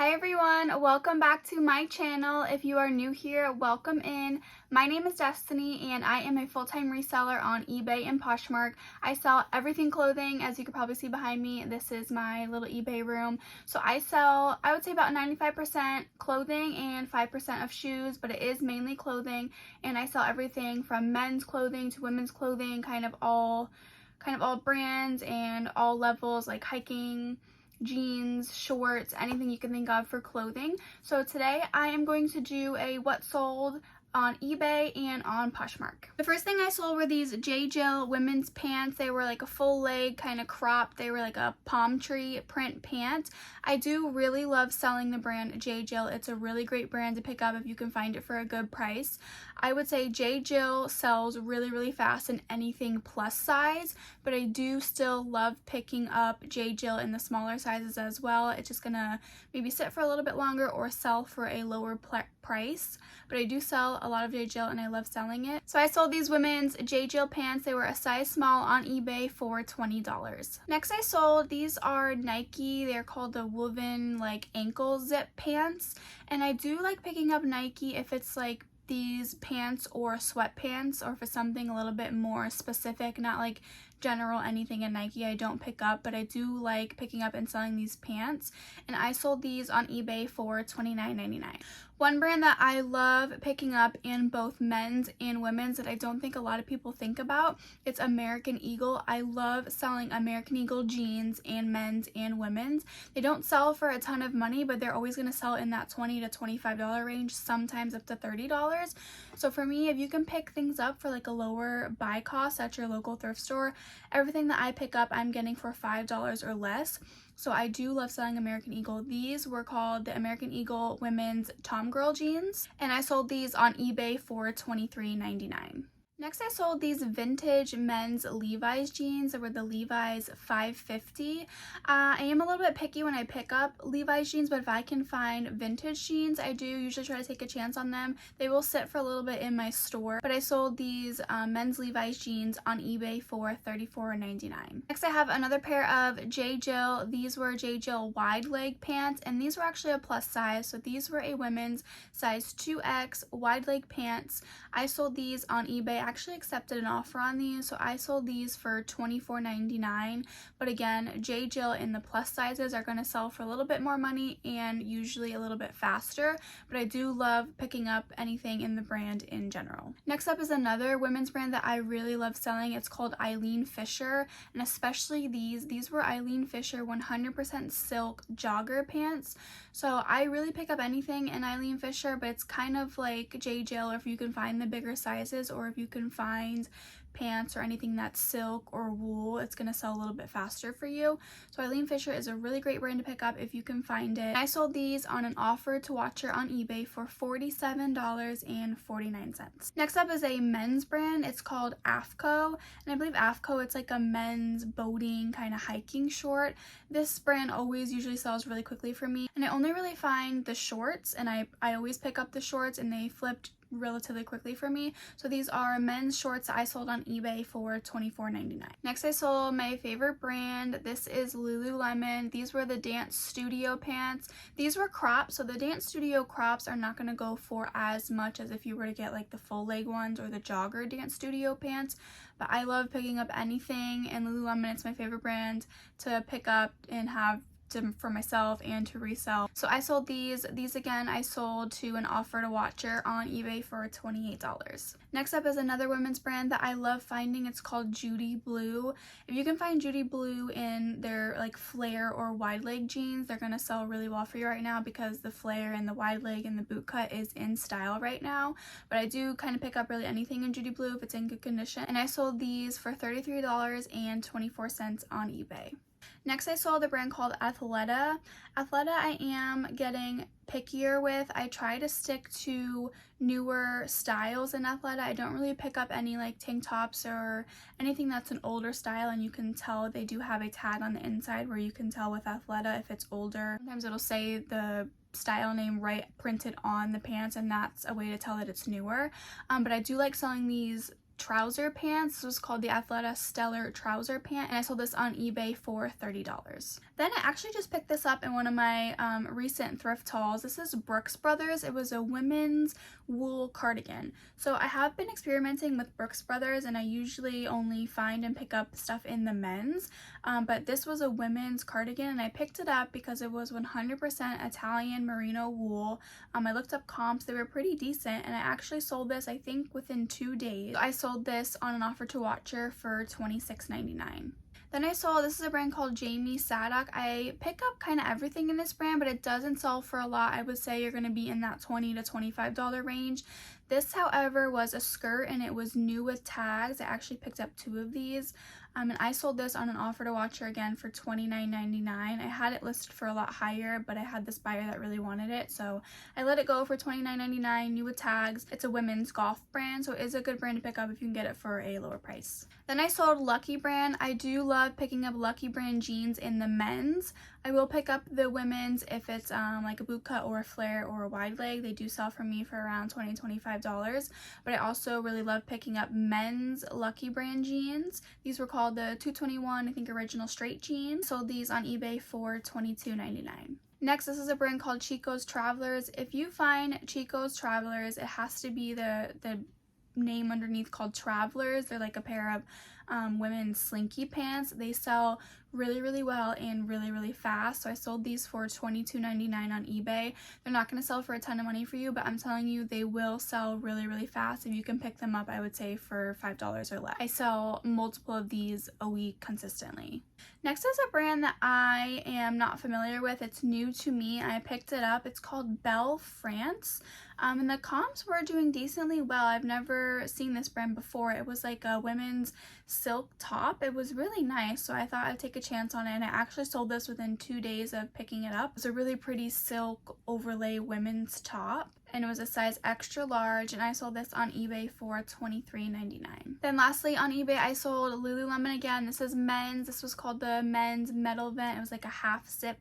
Hi everyone, welcome back to my channel. If you are new here, welcome in. My name is Destiny and I am a full-time reseller on eBay and Poshmark. I sell everything clothing. As you can probably see behind me, this is my little eBay room. So I sell, I would say about 95% clothing and 5% of shoes, but it is mainly clothing. And I sell everything from men's clothing to women's clothing, kind of all brands and all levels, like hiking, jeans, shorts, anything you can think of for clothing. So today I am going to do a what sold on eBay and on Poshmark. The first thing I sold were these J. Jill women's pants. They were like a full leg kind of crop. They were like a palm tree print pant. I do really love selling the brand J. Jill. It's a really great brand to pick up if you can find it for a good price. I would say J. Jill sells really fast in anything plus size, but I do still love picking up J. Jill in the smaller sizes as well. It's just gonna maybe sit for a little bit longer or sell for a lower price, but I do sell a lot of J. Jill and I love selling it. So I sold these women's J. Jill pants. They were a size small on eBay for $20. Next I sold, these are Nike. They're called the woven like ankle zip pants, and I do like picking up Nike if it's like these pants or sweatpants, or if it's something a little bit more specific, not like general anything in Nike I don't pick up, but I do like picking up and selling these pants, and I sold these on eBay for $29.99. One brand that I love picking up in both men's and women's that I don't think a lot of people think about, it's American Eagle. I love selling American Eagle jeans and men's and women's. They don't sell for a ton of money, but they're always going to sell in that $20 to $25 range, sometimes up to $30. So for me, if you can pick things up for like a lower buy cost at your local thrift store, everything that I pick up I'm getting for $5 or less. So I do love selling American Eagle. These were called the American Eagle Women's Tom Girl jeans, and I sold these on eBay for $23.99. Next, I sold these vintage men's Levi's jeans. They were the Levi's 550. I am a little bit picky when I pick up Levi's jeans, but if I can find vintage jeans, I do usually try to take a chance on them. They will sit for a little bit in my store, but I sold these men's Levi's jeans on eBay for $34.99. Next, I have another pair of J. Jill. These were J. Jill wide leg pants, and these were actually a plus size. So these were a women's size 2X wide leg pants. I sold these on eBay. I actually accepted an offer on these, so I sold these for $24.99. But again, J. Jill in the plus sizes are going to sell for a little bit more money and usually a little bit faster, but I do love picking up anything in the brand in general. Next up is another women's brand that I really love selling. It's called Eileen Fisher, and especially these were Eileen Fisher 100% silk jogger pants. So I really pick up anything in Eileen Fisher, but it's kind of like J. Jill, or if you can find the bigger sizes, or if you can find pants or anything that's silk or wool, it's going to sell a little bit faster for you. So Eileen Fisher is a really great brand to pick up if you can find it. I sold these on an offer to watcher on eBay for $47.49. Next up is a men's brand. It's called AFCO, and I believe AFCO, it's like a men's boating kind of hiking short. This brand always usually sells really quickly for me, and I only really find the shorts, and I always pick up the shorts, and they flipped relatively quickly for me. So these are men's shorts that I sold on eBay for $24.99. Next, I sold my favorite brand. This is Lululemon. These were the Dance Studio pants. These were crops, so the Dance Studio crops are not going to go for as much as if you were to get like the full leg ones or the jogger Dance Studio pants, but I love picking up anything in Lululemon. It's my favorite brand to pick up and have for myself and to resell. So I sold these again I sold to an offer to watcher on eBay for $28. Next up is another women's brand that I love finding. It's called Judy Blue. If you can find Judy Blue in their like flare or wide leg jeans, they're gonna sell really well for you right now, because the flare and the wide leg and the boot cut is in style right now. But I do kind of pick up really anything in Judy Blue if it's in good condition, and I sold these for $33.24 on eBay. Next, I saw the brand called Athleta. Athleta I am getting pickier with. I try to stick to newer styles in Athleta. I don't really pick up any like tank tops or anything that's an older style, and you can tell they do have a tag on the inside where you can tell with Athleta if it's older. Sometimes it'll say the style name printed on the pants, and that's a way to tell that it's newer. But I do like selling these trouser pants. This was called the Athleta Stellar trouser pant, and I sold this on eBay for $30. Then I actually just picked this up in one of my recent thrift hauls. This is Brooks Brothers. It was a women's wool cardigan. So I have been experimenting with Brooks Brothers, and I usually only find and pick up stuff in the men's, but this was a women's cardigan, and I picked it up because it was 100% Italian merino wool. I looked up comps. They were pretty decent, and I actually sold this, I think, within 2 days. I sold this on an offer to watcher for $26.99. Then I saw, this is a brand called Jamie Saddock. I pick up kind of everything in this brand, but it doesn't sell for a lot. I would say you're going to be in that $20 to $25 range. This, however, was a skirt, and it was new with tags. I actually picked up 2 of these. And I sold this on an offer to watcher again for $29.99. I had it listed for a lot higher, but I had this buyer that really wanted it, so I let it go for $29.99, new with tags. It's a women's golf brand, so it is a good brand to pick up if you can get it for a lower price. Then I sold Lucky Brand. I do love picking up Lucky Brand jeans in the men's. I will pick up the women's if it's like a boot cut or a flare or a wide leg. They do sell for me for around $20 to $25, but I also really love picking up men's Lucky Brand jeans. These were called the 221, I think, original straight jeans. Sold these on eBay for $22.99. Next, this is a brand called Chico's Travelers. If you find Chico's Travelers, it has to be the name underneath called Travelers. They're like a pair of women's slinky pants. They sell really well and really fast, so I sold these for $22.99 on eBay. They're not going to sell for a ton of money for you, but I'm telling you, they will sell really fast. If you can pick them up, I would say for $5 or less. I sell multiple of these a week consistently. Next is a brand that I am not familiar with. It's new to me. I picked it up. It's called Belle France. And the comps were doing decently well. I've never seen this brand before. It was like a women's silk top. It was really nice, so I thought I'd take a chance on it, and I actually sold this within 2 days of picking it up. It's a really pretty silk overlay women's top, and it was a size extra large, and I sold this on eBay for $23.99. Then lastly, on eBay, I sold Lululemon again. This is men's. This was called the men's metal vent. It was like a half zip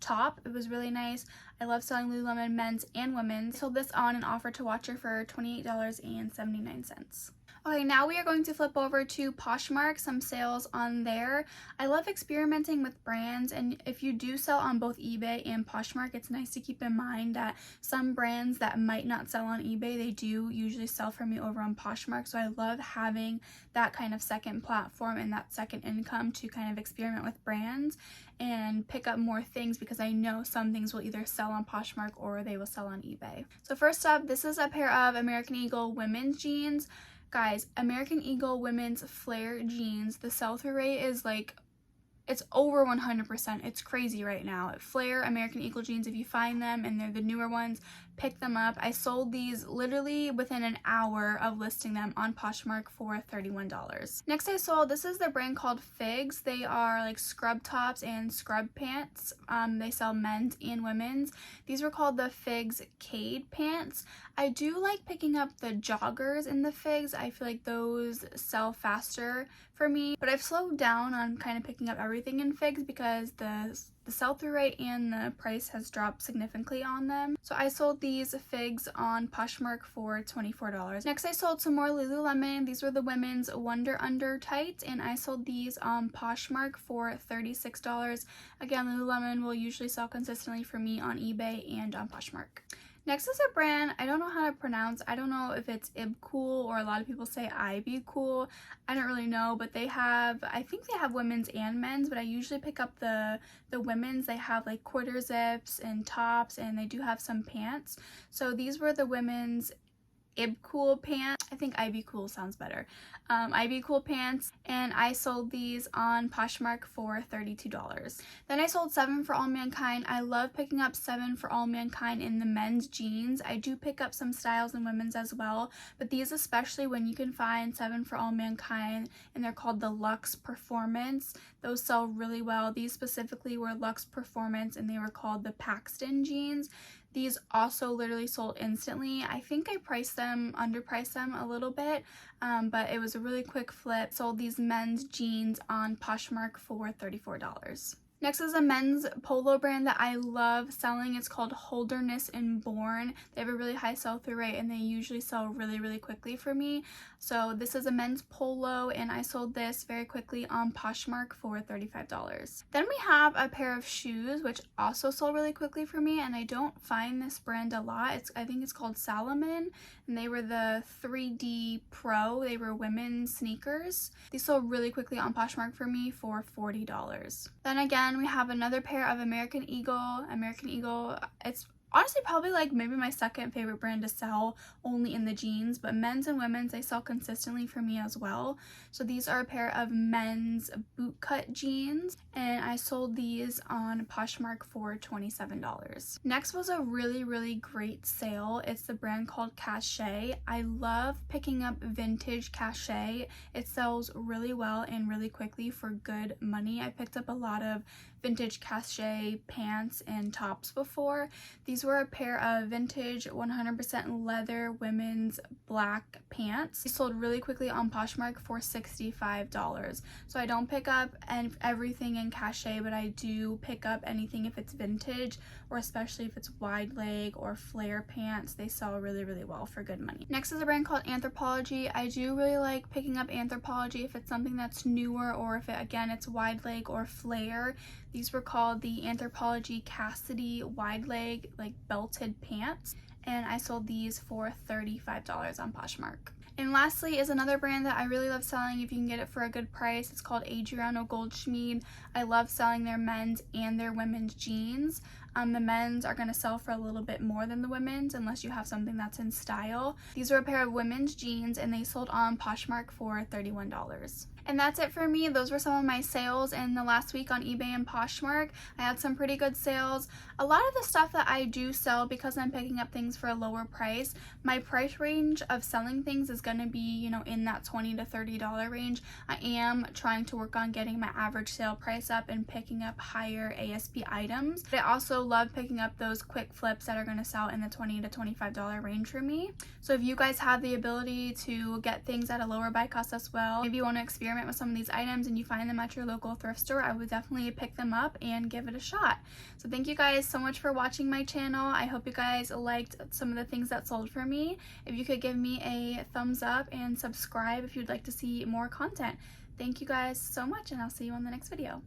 top. It was really nice. I love selling Lululemon men's and women's. I sold this on an offer to watcher for $28.79. Okay, now we are going to flip over to Poshmark, some sales on there. I love experimenting with brands, and if you do sell on both eBay and Poshmark, it's nice to keep in mind that some brands that might not sell on eBay, they do usually sell for me over on Poshmark, so I love having that kind of second platform and that second income to kind of experiment with brands and pick up more things, because I know some things will either sell on Poshmark or they will sell on eBay. So first up, this is a pair of American Eagle women's jeans. Guys, American Eagle women's flare jeans, the sell-through rate is like, it's over 100%. It's crazy right now. Flare American Eagle jeans, if you find them and they're the newer ones, pick them up. I sold these literally within an hour of listing them on Poshmark for $31. Next I sold, this is the brand called Figs. They are like scrub tops and scrub pants. They sell men's and women's. These were called the Figs Cade pants. I do like picking up the joggers in the Figs. I feel like those sell faster for me, but I've slowed down on kind of picking up everything in Figs because the sell-through rate and the price has dropped significantly on them. So I sold these Figs on Poshmark for $24. Next I sold some more Lululemon. These were the women's Wonder Under tights, and I sold these on Poshmark for $36. Again, Lululemon will usually sell consistently for me on eBay and on Poshmark. Next is a brand I don't know how to pronounce. I don't know if it's Ibcool or a lot of people say Ibcool. I don't really know, but they have, I think they have women's and men's, but I usually pick up the women's. They have like quarter zips and tops, and they do have some pants. So these were the women's Ibcool pants. I think Ivy Cool sounds better. Ivy Cool pants, and I sold these on Poshmark for $32. Then I sold 7 for All Mankind. I love picking up 7 for All Mankind in the men's jeans. I do pick up some styles in women's as well, but these especially, when you can find 7 for All Mankind and they're called the Luxe Performance, those sell really well. These specifically were Luxe Performance, and they were called the Paxton jeans. These also literally sold instantly. I think I underpriced them a little bit, but it was a really quick flip. Sold these men's jeans on Poshmark for $34. Next is a men's polo brand that I love selling. It's called Holderness and Born. They have a really high sell-through rate and they usually sell really quickly for me. So this is a men's polo and I sold this very quickly on Poshmark for $35. Then we have a pair of shoes which also sold really quickly for me, and I don't find this brand a lot. I think it's called Salomon, and they were the 3D Pro. They were women's sneakers. These sold really quickly on Poshmark for me for $40. Then again, we have another pair of American Eagle. American Eagle, it's honestly probably like maybe my second favorite brand to sell only in the jeans, but men's and women's, they sell consistently for me as well. So these are a pair of men's bootcut jeans and I sold these on Poshmark for $27. Next was a really great sale. It's the brand called Cachet. I love picking up vintage Cachet. It sells really well and really quickly for good money. I picked up a lot of vintage Cachet pants and tops before. These were a pair of vintage 100% leather women's black pants. They sold really quickly on Poshmark for $65. So I don't pick up everything in Cachet, but I do pick up anything if it's vintage, or especially if it's wide leg or flare pants. They sell really well for good money. Next is a brand called Anthropologie. I do really like picking up Anthropologie if it's something that's newer, or if it's wide leg or flare. These were called the Anthropologie Cassidy wide leg like belted pants, and I sold these for $35 on Poshmark. And lastly is another brand that I really love selling if you can get it for a good price. It's called Adriano Goldschmied. I love selling their men's and their women's jeans. The men's are going to sell for a little bit more than the women's unless you have something that's in style. These are a pair of women's jeans and they sold on Poshmark for $31. And that's it for me. Those were some of my sales in the last week on eBay and Poshmark. I had some pretty good sales. A lot of the stuff that I do sell, because I'm picking up things for a lower price, my price range of selling things is going to be, in that $20 to $30 range. I am trying to work on getting my average sale price up and picking up higher ASP items. But I also love picking up those quick flips that are going to sell in the $20 to $25 range for me. So if you guys have the ability to get things at a lower buy cost as well, maybe you want to experiment with some of these items and you find them at your local thrift store, I would definitely pick them up and give it a shot. So thank you guys so much for watching my channel. I hope you guys liked some of the things that sold for me. If you could give me a thumbs up and subscribe if you'd like to see more content. Thank you guys so much, and I'll see you on the next video.